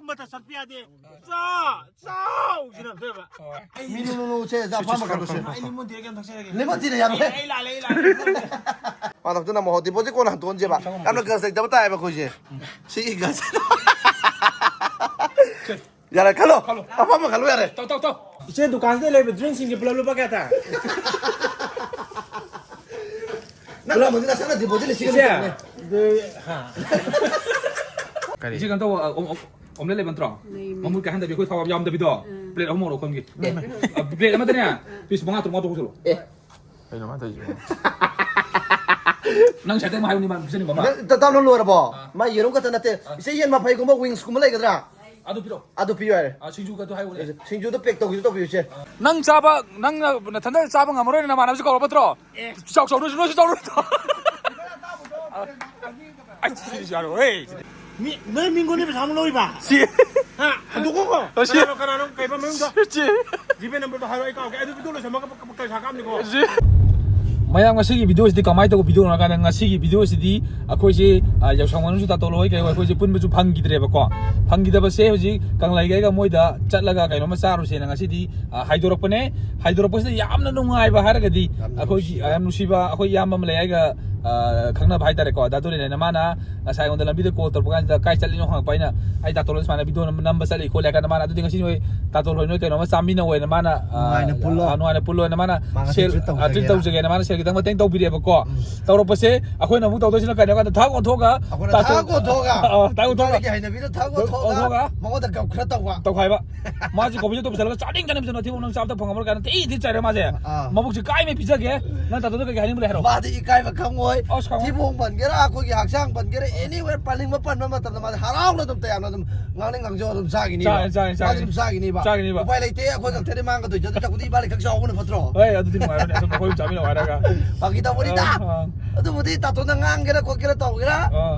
ꯃꯊꯛ ꯆꯠꯄ ꯌꯥꯗꯦ ꯆꯥꯎ ꯁꯤꯅ ꯐꯦꯕ 미누누누 제 아빠 가도 돼. 아니 뭐 되게 탁세게 레몬티네 야로 해. 에이 라레 마덕주나 뭐 디포지 거나 돈 제바. 깜짝 그색 잡았다 해봐 거지. 시기가. 야라 칼로. 아빠만 칼로 야래. 이제 दुकान से ले ड्रिंक सिंह के प्लब लो क्या था 나라 먼저 사나 디포지를 시간 이제 हाँ 이제 간다 omlet le bantrong mamul ka handa bi ko thawam yam da bido plate omo ro khomgi plate ma tanya pis bonga to mo to ko ai no ma ta ji nang chate ma hayu ni man bisani mama 다운 로어 봐. 마 이런 거 같은데 이제 얘만 파이고 뭐 윙스 구멍 내거든. adu piro 아도 필요해. a sinju ka to hayu ne 신주도 백도 기도 필요해. nang chaba nang na thanda chaba ngamore na mana ko batro chok chok no chok no ai si ya ro ei 너 민군이 잠을 놓이봐 si 누구고 시 가나는 개바 명도 si 집에 넘버도 하러 이까 애들 비도로 저마가 bakka 잠깐이고 si mayam ngasi video si kamai to video na kana ngasi video si di akhoi si ya sangwan su ta to loi kai akhoi si pun bu phang gi dre ba ko phang gi da ba se hoji kang lai ga moi da chat laga kai no ma saru se na ngasi di haidorok pane haidorok se yamna nungai ba har ga di akhoi ayam nusiba akhoi yam am lai ga khangna bhai tare ko da to ne na mana sai on da lambi de ko tor pa da kai chalino hang pai na ai da to lo mana video number sali ko la ka na mana du ngasi noi ta to loi noi kai no ma sami na we na mana anu ana pulo na mana share atin tau je na mana share kita mateng tau bide ba ko tau ro pa se akhoi na mu tau to sina kai na ka ta ko thoga 타고 도가. ta ko thoga 이게 아니라 비도 타고 도가. 먹어도 그렇다고 와. tau khai ba ma ji ko bi to bisala charing kan bi no thi nang chap ta phang ka na ti thi chare ma je ma buk ji kai me pizza ge na ta to ka ga ni mu le hero 마디 이까이바 강모이. 디봉 번게라 거기 학생 번게라 anywhere 빨링 뭐 빨면 맞다 마 하라우나 좀 때야나 좀 강릉 강조 좀 사기니 봐. 좀 사기니 봐. 빨리 이때 거기 강태리 망가 도 저도 자꾸 이 빨리 각자 오는 버트로. ei adu ti ma ne so ko jami na wa ra ga 바기다 보리다. 어디 뭐디 따도나 앙게라 거기라 또기라.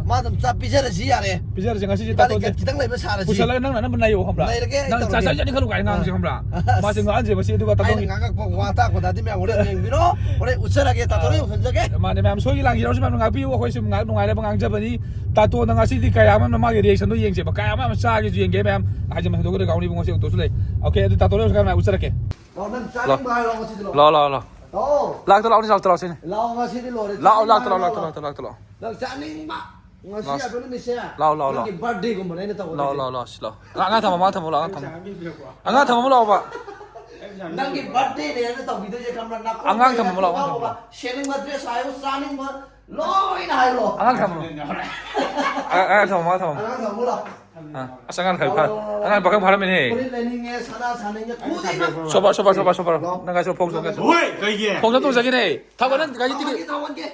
마좀 짜 비저지 야래. pizza je ngasi ji ta 빨리 to je 기당 내면 살아지. pusala nang na ban nayo hamra nang cha cha ni khalu kai ngang ji hamra ma se ngang je ba si du ka ta 아이 dong 나가 보고 왔다 고다 디면 우리 맹비로 우리 우철하게 따도리 흔적에. ma ne mam so yi lang yi ro si mam nga pi wo khoi sim nga ngai le bang ja ba ni ta to na ngasi di kaya ma ma ge reaction do yeng je ba kaya ma sa ge ju yeng ge mam ha je ma do ko ga ni bong se do su le okay du ta to le ka ma usara ke 너는 짜증 말로 같이 들어. la 어. lak to la ni lak to sin 라오가 시리 로레. lak to la 너 짜증 마. ngasi apa ni saya? Lao. Lagi birthday ko mana ini tahu. la nga thama ma thama la nga thama la ba Nanti birthday ni ada tahu video je kamera nak. Angang thama mo la Sharing birthday saya running ma. Loin hai lo. nga thama ma Angang kamu lah. asangan kai pa nga ba ka bhara me ne Kuri learning nya sana sana nya kudi na. soba nang ga so phong so ga 오이 그게 phong to jagi ne ta ko nan ga ji tiki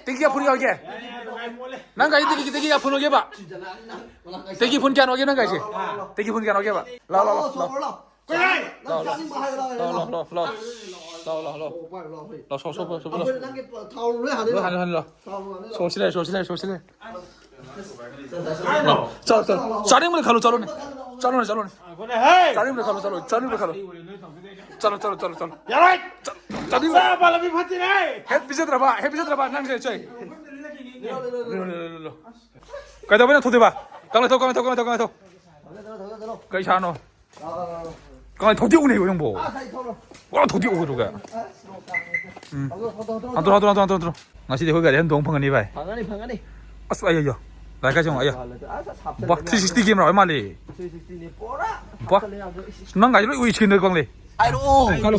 tiki ya phuni ge nang ga ji tiki ya phunu ge ba tiki phun kyan ho ge nang ga ji tiki phun kyan ho ge ba la 그래 짜증 마 하라. so 아버지 nanti tahu lu hari. han lo so sile 아이고 짜링 물 가로 짜로네 그래 헤이 짜링 물 가로 짜로 야라이 짜링 자 발라비 파티네 해피제드라 봐 nang je choi cái đó bên thu thì bà con này thôi cái sao nó con này thấu tiêu này của ông bố quá thấu tiêu của cái ăn tôi ngasi thì hơi cái đến đông phong này vậy 방안이. 아이 야 lại cái trong ấy 봐 360 game rồi mà đi 360니 보라. 봐 nang cái nó uy chín được con đi 아이로. 칼로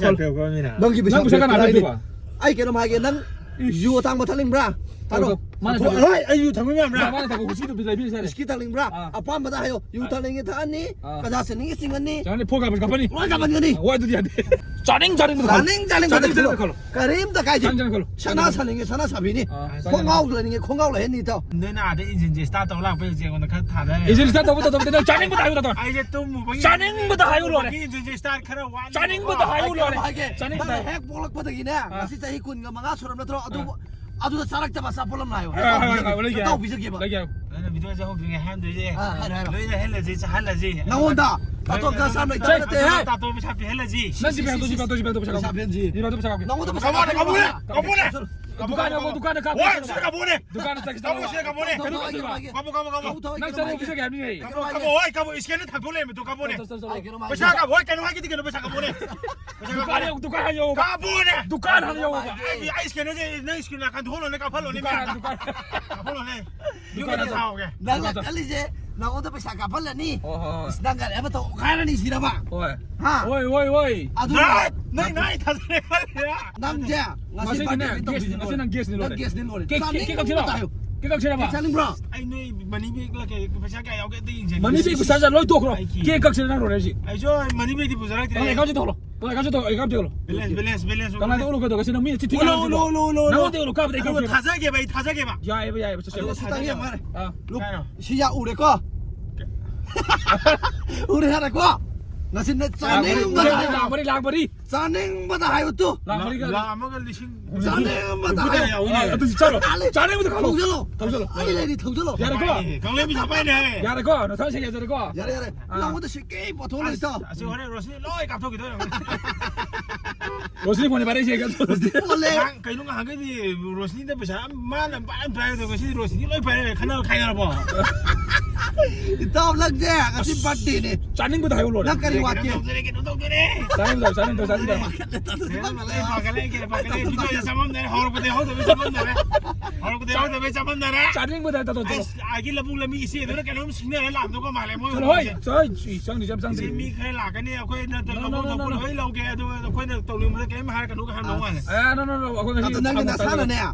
넌 기분 nang bisa kan ada tuh pak 아이 걔는 하게 난 유어 당고 탈링브라. 바로 mana 아유 당근이야 mana tahu kusi itu bisa bisa 스키 탈링브라. 아빠마다 하요. 유 탈링이 타니. 가자스닝이 싱었니. jangan poga berapa nih 와 가만히. wah itu dia 짜링 자링 걸로 가림다 가지. 짜링 걸로 샤나 사는 게 샤나 사비니. 콩아우르는 게 콩아우르 했니 또. 너나데 인진지 스타트 올라 베지 거는 타다 이제 스타트부터 더 짜링부터 하요 더 아 이제 또 뭐 짜링부터 하요 로네 인진지 스타트 카라 와 짜링부터 하요 로네 짜링부터 핵 볼락부터기네. 진짜 이 군가 망아 소름 들어. 아두도 사락자 봐서 볼람 나요. 또 비저기 봐. 나는 비디오에서 호빙에 한들지 너희들 헬라지 할라지 나온다. 나도 그 사람 있다 그때. 나도 샤피 헬라지 난 집에 또 잡아 사편지. 이봐도 잡아 나오도 가보네 두칸하고 두칸에 가. 와, 시가 뭐네? 두칸에 딱 가보 시가 뭐네? 가보. 난 자네 부서게 아니네. 가보 이스케는 다 돌래면 또 가보네. Ay, Basta ka, boy, kanu hagi tigano basta ka muna. 두칸 하냐고. Ka muna. 두칸 하냐고. Ay, ayos ka na dyan, nais ko na kanduholo na kapalo ni Mia. 두칸. Kapalo na. Yung ka na tao ka. Nang kalije, nang udah pa siya kapal na ni. Oh. Sedangkan apa tuh kaya ni sila ba? Oi. Ha? Oi. Aduh. Nay, tasane ka niya. Nang dia, Masih kena guest, nang guest ni lo. Nang guest ni lo. Kek sila. Kek sila ba? Saling bro. Ay, nay, manibig lang kay basta ka ayaw ka tingin. Manibig sa loy to ko. Kek sila nang lo ji. Ay, so manibig di po sa rak. Kang ikaw dito lo. Kang ikaw dito lo. Balance. Kang ito ulo ko to kasi nang minute titi. Ulo. Nang ito ulo ka ba ikaw. 타자게 봐. Ya, sa Aduh, siya. setangnya mana? Ah. Lu siya ure ko. Ure hara ko. Nasi net saning ba? Lang bari. Saning ba tayo to? Lang bari ka. 라 아마가 리싱. Saning ba tayo? 또 진짜로. 자네부터 가로. 통절로. 아이 레디 통절로. 야래 거. 강래미 잡아야네. 야래 거. 너 다시 얘기해 거. 야래. 나 오늘 쉽게 뭐 돌려 있어. 아저 하네 로시 로이 갑자기 더. 로스니 보내 말해 얘기해. 원래 그 이런 거 하게디 로시니데 보자. 만은 빨리 봐야 돼. 그 로시니 로이 봐야 카나 카이나 봐. ito lang dia kasi birthday ni. 짜는 거다 해올로. Nakari wakil. 짜는 거. 짜는 거다 또. 아기 라붕 라미 이세 너는 그놈 신내 라도 거 말해 뭐. 저이 상디 잡상디. 미 그래 라가네 아코에 나 또 거의 라오게 도 거의 또 누르면 게임 할 거누가 한 동안. 아, no. 아고 Ato nang nasana na ya.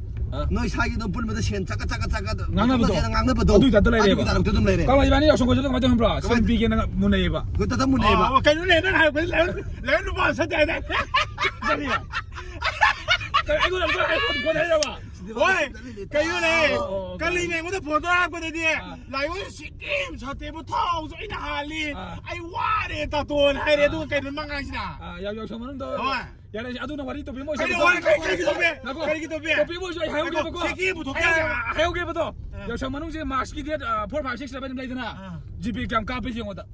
Noi sagi do pun mata sien caka. Ngangna betul. Ngangna betul. Aduh, tak terlai Kita tutum lere. Kalau ibani yang sungguh macam tu bro. Sen bikin muna iba. Kita tamu ne ba. Kayo na na ha. Lain ba sa tayo. Dali. Kayo na ko na ba. Hoy, kayo na. Kanina mo na photo ako na di. Layo si Kim sa tebo tao so inahalin. Ay wari taton. Hay redo kayo mga sina. Yang sama nung to. Ya na aduh na wari to bimo. Kayo gitu be. Kayo gitu be. To bimo so hayo ge ba ko. Sige buto kaya. Hayo ge ba to. Yang sama nung je mask ki 4 5 6 7 lai dana. GP cam ka pe jeng oda.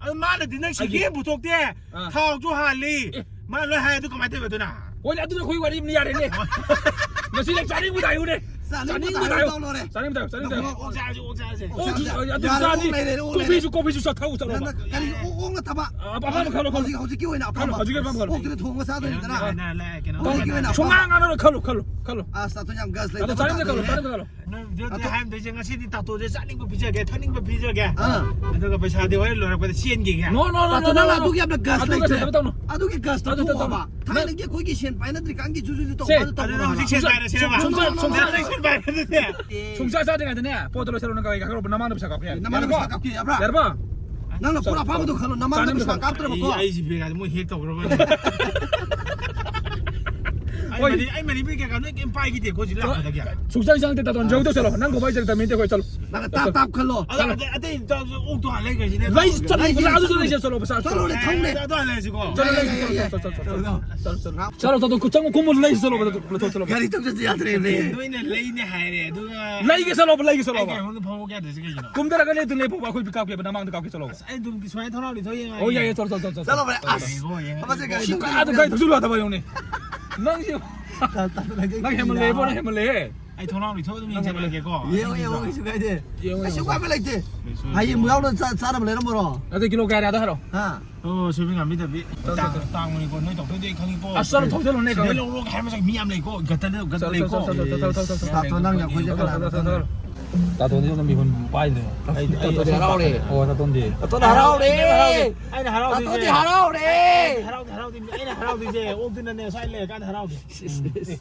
Ay mana din na sige buto te. Tao jo hali. Ma lo hay to kamay te ba to na. Wala aduh na koy wari ni yare ni. Nasi lek cari mo tayo ni. Saning mo tayo. Saning mo tayo. 옥자지. Kopi ju sa tahu sa lo. Kali ong na taba. Apa kalau Hausi kiwi na apa. Hausi kiwi na apa. Kung tunga sa ato nila. 총ang ano kallo. Sa ato nyam gas Ada cari kallo. ham de jeng asidi tato je saning ko pija ge taning ko pija ge. Ito ka pesa de hoy lo ra ko sien ge ge. No. Ato na adu gi abla gas like. Tahu. Adu gi gas to ba. Thai gi koi gi sien pa na tri kang gi ju to. Ado na husik sien ba na sien ba. Sien ba na de. 총사 사진 같으네. 보도로 새로 나가 이거 그럼 나만 없어 갖고. Naman sa kapki abra. 여러분. Nang pura pa mo to khalo naman sa kaptra mo ko. Ay jibe ga mo hit to ro ba. Ay mani be ga no kem pai gi de ko ji la da ga. 숙장 상태 다 던져 도 새로 난 고바이 될 때면 되고 있잖아. Nang tap khalo. ate 저 옥도 안 내가 지네. 라이스 쳤다. 나도 전에 있었어. 봐. Tolo le thong le. 나도 안 내지고. चलो तो कुछ को लाइस चलो तो Gari to just yatre le. 너희는 레이네 하이래. 누가 लाइगे चलो 이게 오늘 보고 가야 되지 그죠. कुमदरा का ले तो ले कोई भी काके बना मांग काके चलो 아이 좀 소에 터나리 더 예. ओ या चलो Chalo bre as. Apa se gari to. 아도 가이 더 줄어 다 봐요 네 낭시 낭 해물래 아이 터나리 더 좀 인제 말게 거. Ye o su gai de. Su qua be like de. Ai mu yao lo sa da le no mo. 나도 킬로 가야 다 하러 Ha. 어 소빙 안 믿어 비. 땅문이 거 너희 동네 강이 보. 아싸로 통째로 내가 로 하면서 미암 레고 갖다 내 고. Sa to nang ya ko je kana. 다 돈이 좀 미분 빠이 돼 또 하라오 le. 다 돈디 또 하라오 le. 아이 하라오 또 하라오 le. 하라오 이제 옥드는 사일래 간 하라오.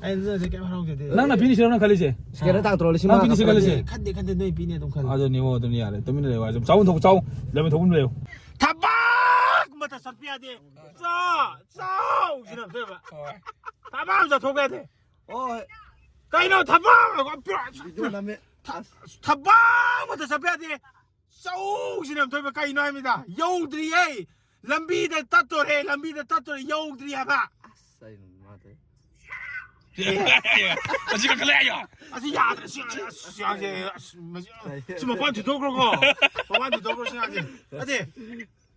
아이 저 게임 하라오 돼. 나나 비니 싫어나 칼리지 Sekira tang trol si 나 비니 싫어 칼리지 칸데 너희 비네 동 칸. 아저 니워 돈이 야래 돈이 내와 좀 자원 더 자원 내면 더 분래요 타박 맞다 설피야 돼. 자 지금 봐. 타박 저 도가야 돼. Oh, 가이노 타박 itu namanya 타박 맞다 설피야 돼. 지금 봐 가이노 합니다. 여우들이 람비데 따토레 여우들이 봐. saya mati. 지금 그래요 아주 야들 시야제 지금 반지 더 그러고 반지 더 그러시나지. 어디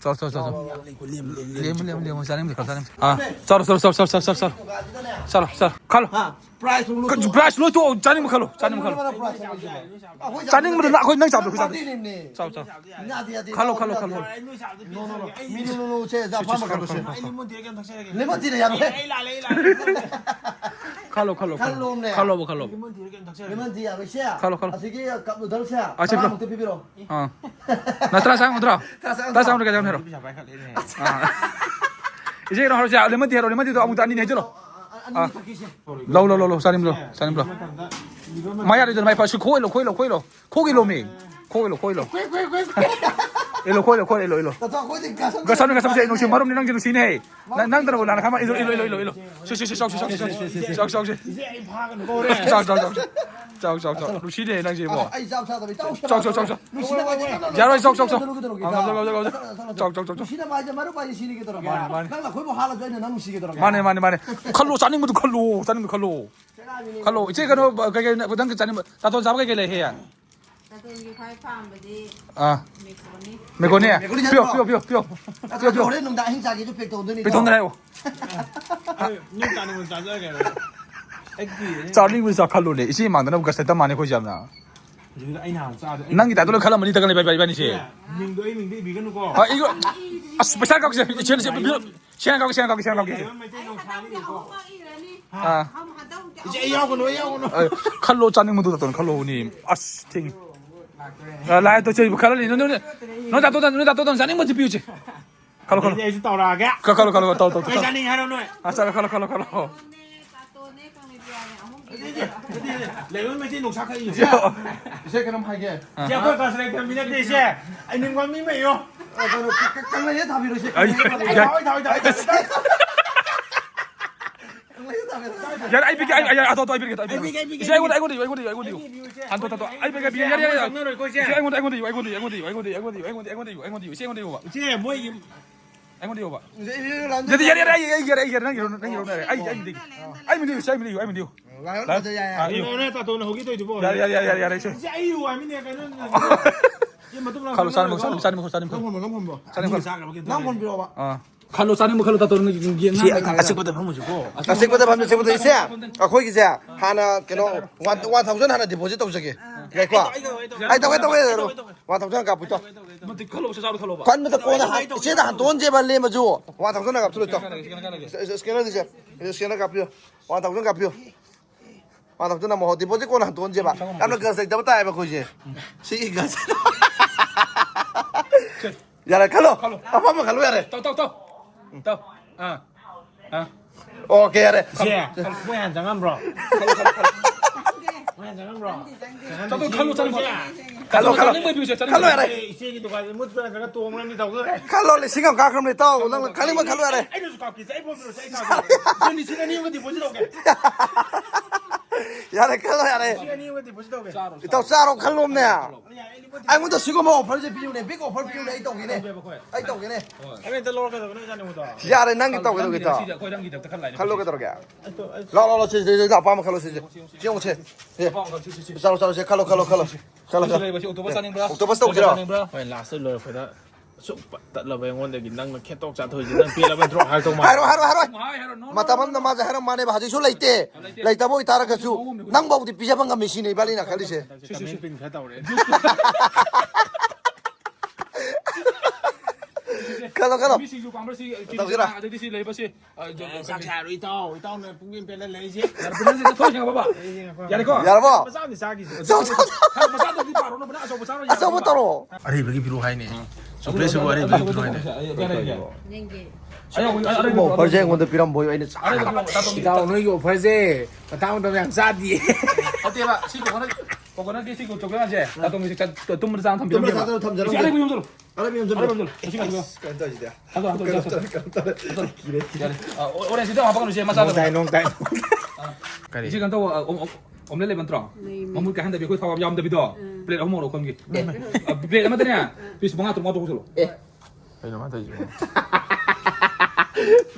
자. 리엠 자님 가자님. 아, 자. 칼로. price lu 그 브라시 로또 자님 칼로. 자님 칼로. 자님은 나 거기 능 잡도 그 잡. 자. 칼로. minimum che da fama kallo se lemon tire ya 칼로. lemon tire ya se 칼로. asigi kap lu dal se 아, 제 mo te pipiro 어. 나 따라상 오더라. 따라상 오더라 좀 해라. 이제 이런 하루 자 레몬티 해라. 레몬티도 아무도 안 해줘. 아. 로로 사님 로. 마야를 좀 많이 파시 코일로. 코일로. 일로. ta to ko din ka 그 사람이 가서 이제 이놈 지금 마름니 남기는 시네. 난 들어 올라나 가만 일로. 슉. 이제 이 파는 거래. 자. 루시네 난 지금 뭐. ai sao sao tao 쩍. lu sina ma je 야로 쩍. 쩍. lu sina ma je maru ba je sini ke toro nang la khoi bo hala jo ne nang si ke toro 마네. 칼로 짜닝도 칼로. 이제 그거 그게 그당 짜닝 나도 잡게 해야. Tapi yung kay farm bedi 아. Mekoni. 메고니야. 뼈. 뼈 le nung da hin sa ge ju pek to ni 비동네 해요. 님 따는 건 따져야 돼. 짜닝을 칼로네. 이제 만드는 거 세다 많이 거지 않나. 여기다 아이나 짜도. 난기 다들 칼로 많이 다가네 바이바이시. 님도 이민데 비건 거. 아 이거 아 스페셜 가고 시간 가고. 내가 mấy nông sản đi có. 아. 이제 이하고 너. 칼로 짜는 것도 다 칼로님. 아씨 팅. 라이도 저 칼로 너 다도 짜는 거 비우지. 칼로. 이제 tàu ra cái. 칼로 또. Cái gia đình hay đâu nữa. 아 칼로. lấy mấy cái nông sản hay gì. se ke nam hai ge Giờ có cái này mình đi xe. Anh đừng quan mi mày yo. kang le ta bi ro se 아이, Thôi. 야, 아이비게, 또 아이비게. 이제 아이고. 안 또. 아이비게 비야. Nó rồi coi xe. 아이고. Xe mỗi gì. 아이고 봐. je 야, 아이 민디요. la je ya Nó này tao tôi nó hối tôi chứ bộ. 야. Xe ai rồi mình này cái nó. Nhưng mà tôi làm. 칼로 싸는 거. Không không bỏ. 싸는 거. nang mon bi ro ba 어. 칼로 싸는 거 칼로 다 떠는 게 아직부터 한번 주고. sekota bam sekota ise a khoi gi ja hana keno 1000 hana deposit to sake gai kwa ai to 1000 ka pu to 근데 칼로 칼로 봐. kwan ma ta ko na ise da han ton je ba le ma ju 1000 ka pu to scanner di je scanner ka pu 1000 ka pu 1000 na mo deposit ko na ton je ba am na ga sai da ba ta ba ko je si ga ya kallo apa ma kallo ya re 또. 아. okay ya re Xe. Mỗi hàng chẳng ăn rồi. Mỗi hàng chẳng ăn rồi. 저도 칼로 짜는 거. kallo 비우죠. kallo ya re Xe cái tụi cái mất rồi cái tuồng lên đi tàu cái. kallo le singam ka kham le to nang kallo ma kallo ya re Anh được cọc thì sẽ bốn rồi sẽ cọc. Giờ đi xin anh yêu cái thì bốn chứ đâu kìa. ya re kallo ya re Xin anh yêu cái thì bốn chứ đâu kìa. tao sa ro kallo ne ai muốn tao sigo mo offer je piu ne big offer piu ne ai to ne ai to ne Anh bên tao lo cái đó nó ra đâu tao. ya re nang ki to ke to 거의 당기 덕 칼라. kallo ke to ke lo che da pa ma kallo che je mo che ye sa ro che kallo 오토바이 싸는 거야. octopus to kira Phải là sự lời phải đã. Xúc tận là về ngon để kỹ năng nó khét tóc trả thời gian năng pia là bên hai tông mà. haro 하이 하로. matamam na ma ja haro mane ba ji su leite leita boy tara ka su nang ba di pija bang ga machine bali na khali se Cảm pin khét tàu đấy. kallo 미시주 광버시 그라. 아저씨 레버시 Sao xả rồi tao này cũng pin lên lấy gì. 여러분 더 생각 봐봐. 야리코. ya ba Mà sao thì sao cái gì. 칼로 마사도 디 바로 너 아서 보자로. asa mo taro Ari bagi biru hai nih. Surprise gua ari bagi biru hai nih. Nengge. 아니 mo offer je ngon de piram boy ai ne sa Tao nói gỗ phải gì. Tao đâu làm sao đi. 어때 봐. 시고 거는 디시고 조경하지. 나도 이제 ตุ้물 상 탐비. tumra sa to tham jaro 아래 비용들. ara mi 아래 jaro 비용들. 시간 이거. kanta ji da 한도. 오래 시도 한 바퀴 마사도. Tay nông tay. 이 시간 또 옴렐레 번트랑. 어물 까 한다 비고 타와 염다 비도. 플레이 어머로 검기. 플레이 아마더냐. 비스 봉아 또 모두 고슬로. Đây là mắt thấy gì.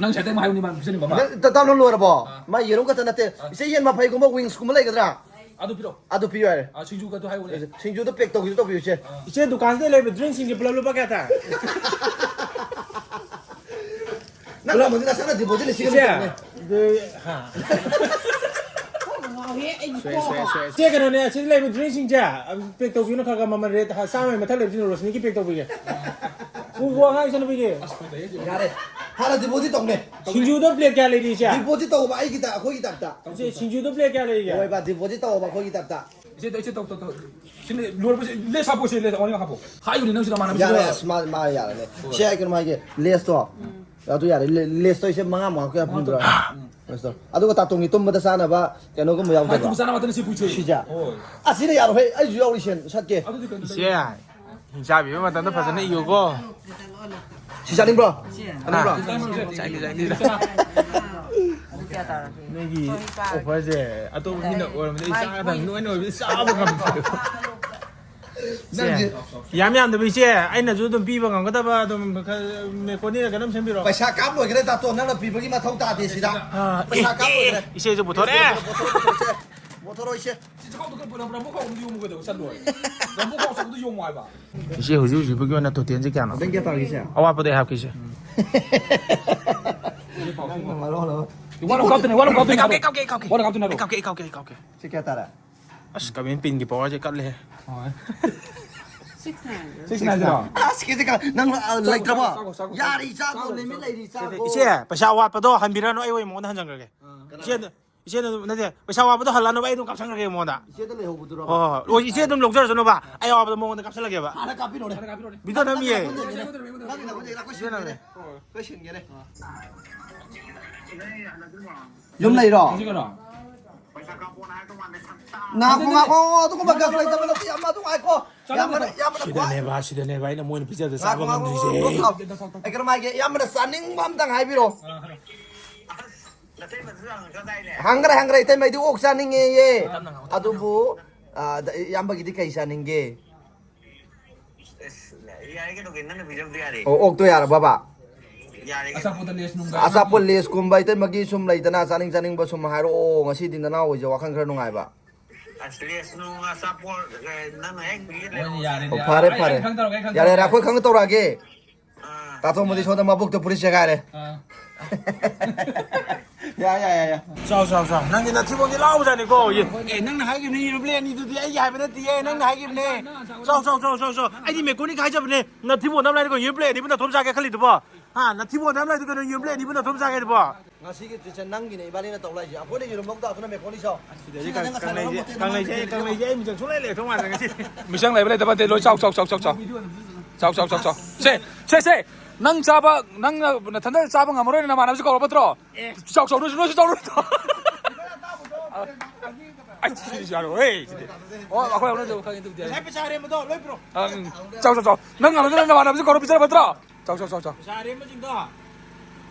난 절대 뭐 하용님만 무슨 거 봐. ta lo lo ra ba ma yerum ka ta na te se yen ma phai ko ma wings kum lai ka dra 아도 필요. adu pi ya 아 친구가 또 하용네. singju to pek to ki to pi che Trên दुकान से ले drink सिंह के प्लब लो क्या था 그러면 우리가 사는 디포지트 시간 때문에. 제 그러네. 제 라이브 드레싱자. 백도 비는 가가 마마레 사람이 메탈 비는 로스니기 백도 비게. 우와 하이 저는 비게. 야래. 하나 디포지트 동네. 신주도 플레이 갤러리자. 디포지트 오바 아이기다 거기 답다. 이제 신주도 플레이 갤러리자. 오이 봐 디포지트 오바 거기 답다. 이제 또 신내 luar 보시 레 사보 시 레 어디 가보 하이우니 능시다 많아 야래 스마 마 야래. 시야 이거 마이게 레스토. 나도 야래 레스토 이제 망아 뭐 그냥 분들아. 그래서 아두가 따통이 똥마다 사나봐. 걔노가 뭐 하이 야고. 좀 사나 맞는 시 부치 시자. 아 진짜 야로 해. 아이 주야 우리 신 샷게. 제 hinsabi mo matanda pa sa na iyo ko. 시자님 브로. Ana. Kaya tara. Nagi opa je. Ato hina or mo isa da no sa ba kam. Yam yam da bi je. Ai na ju dum pi ba ngam ka da ba dum me ko ni ka nam sem bi ro. ไปชากำเลยก็ได้ตาตัวนั่นเราปีเมื่อกี้มาท่องตาดีสินะไปชากำเลยก็ได้ 이제 좀 못하네. โมทอร์ไซค์ 진짜 가도 그 뭐라 뭐 가고 용 먹어도 산도 뭐 가고 서도 용 와봐 이제 후주 그 거는 또 된지 않아. เป็นแก่ตากี่เสีย 아와 보대 합 기시. มาล้อเลย 와로 갑더네 와로 갑더네 와로 갑더네 로 ชื่อแก่ตาอะ 아씨 가면 빈기 보아지 깔래. 600. 6나이더라 อ่ะสกิลกันนั่งไล่กระบอกยาดีจ้าตัวนี้ไม่ไล่ดีจ้า 이제 바샤와 봐도 한 비라노 아이고 뭐 한장 그게. 이제는 근데 바샤와 봐도 할라노 아이도 깜짝 놀게 뭐다. เชื่อได้เลยหัวบุตร 어, 이제 좀 녹절서 너 봐. 아이와 봐도 뭐 근데 깜짝 놀게 봐. อะไรกับพี่โน่น 믿어 놈이에. นั่งอยู่คนเดียวก็ชินเลยก็ชินกันเลยยมไหนหรอ 지거라 นาคงอาคงทุกคนบังคับเลยแต่ไม่ต้องยำมาทุกไอ้ก็ยำมาเลยยำมาเลย 시대네 봐. 이는 뭐는 비자도 นาคงอาคงไอ้กระมังยำมาเลยสันนิ่งมั่มตั้งหายพี่โร한그래 이때 메디 옥사닝 예 아두부 아 얌바기디 카이사닝 게 옥도 야라 봐봐 아사포다 레스 농가 아사폴 레스 kumba 이때 마기 숨 라이트나 사닝 바 숨 하로 오 ngasi din na o jo wakan kra nungai ba pare yare ra khoi khang to ra ge ta to modi choda mabuk to pulis jaga re 야야야야 자자자 nangi na tibo ni lao za ni go ye nang na ha gi ni ru ble ni du ai ya ba na ti ye nang na ha gi ne so ai di me ko ni ga ja ba ne na tibo nam lai go ye ble ni bu na thom sa ge khali du ba ha na tibo nam lai du go ye ble ni bu na thom sa ge du ba ngasi ge chen nang gi ne ibali na to lai ja ko de yu mok da to na me ko ni so càng này dễ mình chẳng xuống lấy lệ không ăn cái gì 미상 레벨에 대반테 로이 짝짝짝짝짝 세 낭 잡아 낭 탄달 잡은 아무래나 나 만나지 거 버터 짝짝 로이 아이 진짜 왜 아까 오늘 저 가게 또 해피 차례 뭐도 로이 프로 짝짝짝 낭 아무래나 나 만나지 거 비싸 버터 짝짝짝짝 차례 뭐 진다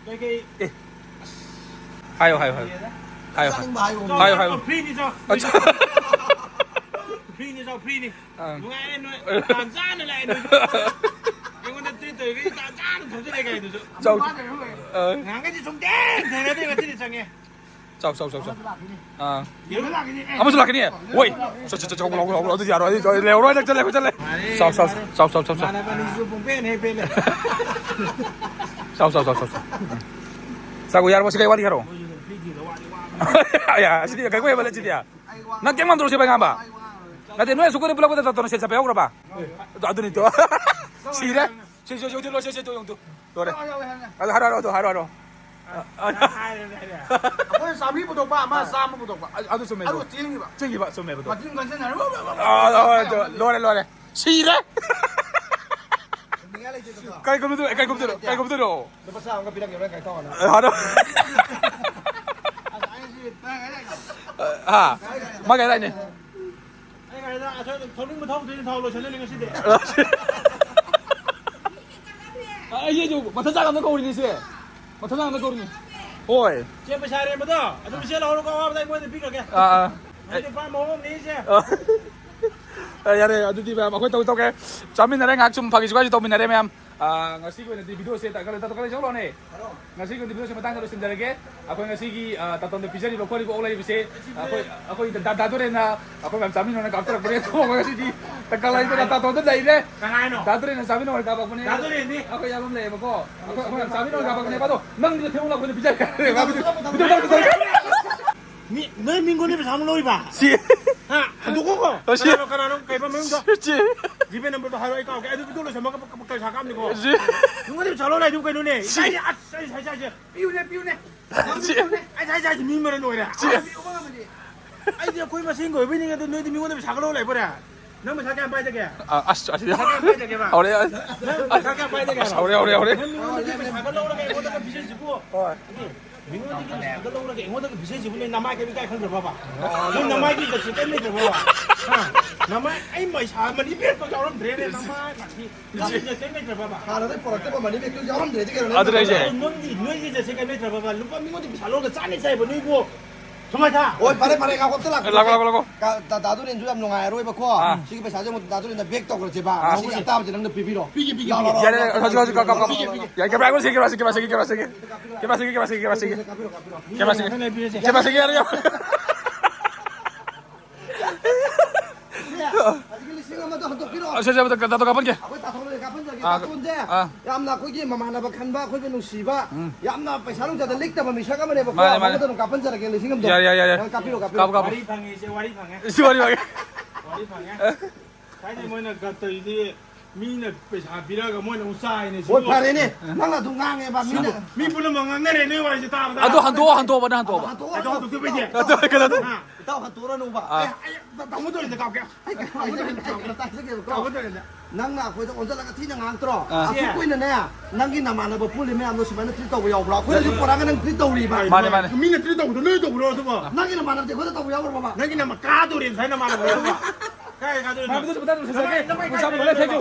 cái 하요 프리니 저 프리니 저 프리니 누가 애 단짠을 해 이거는 뜨뜨 이 단짠 도저히 내가 해도 저 한 가지 좀 내가 내가 드리 정해 짝짝짝짝 아 이거 나기니 아무도 라기니 오이 저저저 어디 알아 어디 레오로 잘래 짝짝짝 mana bani zu pompen he pele Sago yar mo si kay wali haro. Ya, sidi kay ko bala sidi ya. Na keng mandro si ba ngamba. Na de no es ko pula ko ta to se sape ogro ba. Adu ni to. Sire. Si to yung to. Dore. Haro. ko sabi bu to ba ma sam bu to ba Adu so me. adu tiling ba Chingi ba so me ba to. matin kan na Lore. Sire. ninga lai to Kay ko do. de pa sa ang ka pilang yung kay to na Haro. Ha. Magay ra ni. ai ga da thon ning thong tin thong lo chen ning si de 아 이제 저 마타자 가는 거 우리 니세. 마타자 가는 거 우리. 오이. che pa 차례 뭐도 adu se lo ko wa dai mo de pi ka ke 아. ai de pa mo ni se 야래 아두디 봐. 거기 또 게. 자민나랑 학좀 파기 가지 또 민나래 매. ngasi ko na video sa tagal tagal sa ulo ni. Ngasi ko video sa matang sa sindarage. Ako ngasi taton de pizza ni lokoli ko ulay bise. Ako dado rin na ako ngam sabi no nagkaptra ko rin ko ngasi di tagalay ko na taton de dai de. Kangano? Dado rin sabi no nagkapag ko ni. Dado rin ni. Ako yabam le ko. Ako ngam sabi no nagkapag ko ni pa to. Nang di 태우라 ko ni pizza. Video 너 민군이 사는 놀이 봐. 시. 누구고? 시. 가나는 개바 명도. 그렇지. 집에 넘버도 하루 있고 애들 비돌로 저 먹어 먹고 잠깐이고. 그렇지. 누구님 잘 놀아 누구 눈에. 아이 아이 비우네. 그렇지. 아이 민문에 놀이야. 아이 저 거기 마신 거 왜니가 너희들 민군이 잘 놀아 버려. 너무 자기 안 봐야 되게. 아시죠. 자기 안 봐야 되게 봐. 오래. 자기 안 봐야 되게. 오래. 민군이 잘 놀아 게 이거다가 비셔지고. 민원이 잘 놀아 게 이거다가 비셔지고 내 남아게 비가 컨트롤 봐봐. 너 남아게 이거 진짜 내 봐봐. 남아 아이 뭐 사만 이별 거 저런 되네 남아 같이. 이제 내 봐봐. 하나를 벌었대 봐 많이 몇 여러분 되게 아들아 이제. 너희 이제 제가 내 봐봐. 루파 민원이 잘 놀아 짠이 사이 보내고. 정말 다. ôi pare ka ko tela 라고. ka da du ren ju am nonga roi ba ko si ke sa je mo da du ren da bek to ko je ba si ka ta ba je nang de pi ro 야야 가지 가. 야 이게 말고 세게 마시게. 개마시게 하려. 세제부터 나도 가볼게. yamna ko gi mama na ba khan ba ko be nu si ba yamna paisa long ja da lik ta ba mi sa ka ma ne ba ko Mane. ma da kapan ja ke lising am do 야. kapiro 가보. 와리 방에 이제 와리 방에. 시원이 와게. 와리 방에. 사이드 뭐는 갔다 이제 미는 배사 비라가 뭐는 우사이네. ôi pare ne nang la du ngang e ba mi na 미 불러 먹는 내내 내 와이지 다. 한도 봐다 한도 봐. 아저 그 배지. 그래도. tao ha tu ra nu ba 아이 너무 돌린다 가게. ta se ke ko 너무 돌린다. nang na ko on ja la ka thi na ngang tro a ku na ne nang gi na ma na ba pu le me am no si ba na tri to ya bra ko ju pora ga nang tri to ri ba 마네. 미는 뜨도 우도 너도 울어서 뭐. nang gi na ma na je ko to ya bra ba 너기는 막 가도린 사이나 말아 봐. 가도린. 좀 세게. 무사 몰래 태교.